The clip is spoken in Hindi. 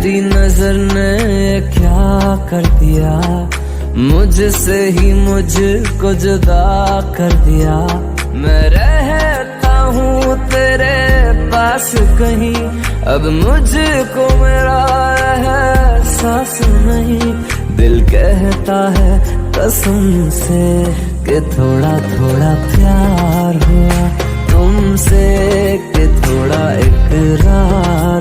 तेरी नजर ने क्या कर दिया, मुझसे ही मुझको जुदा कर दिया। मैं रहता हूँ तेरे पास कहीं, अब मुझको मेरा एहसास नहीं। दिल कहता है कसम से कि थोड़ा थोड़ा प्यार हुआ तुमसे, कि थोड़ा इकरार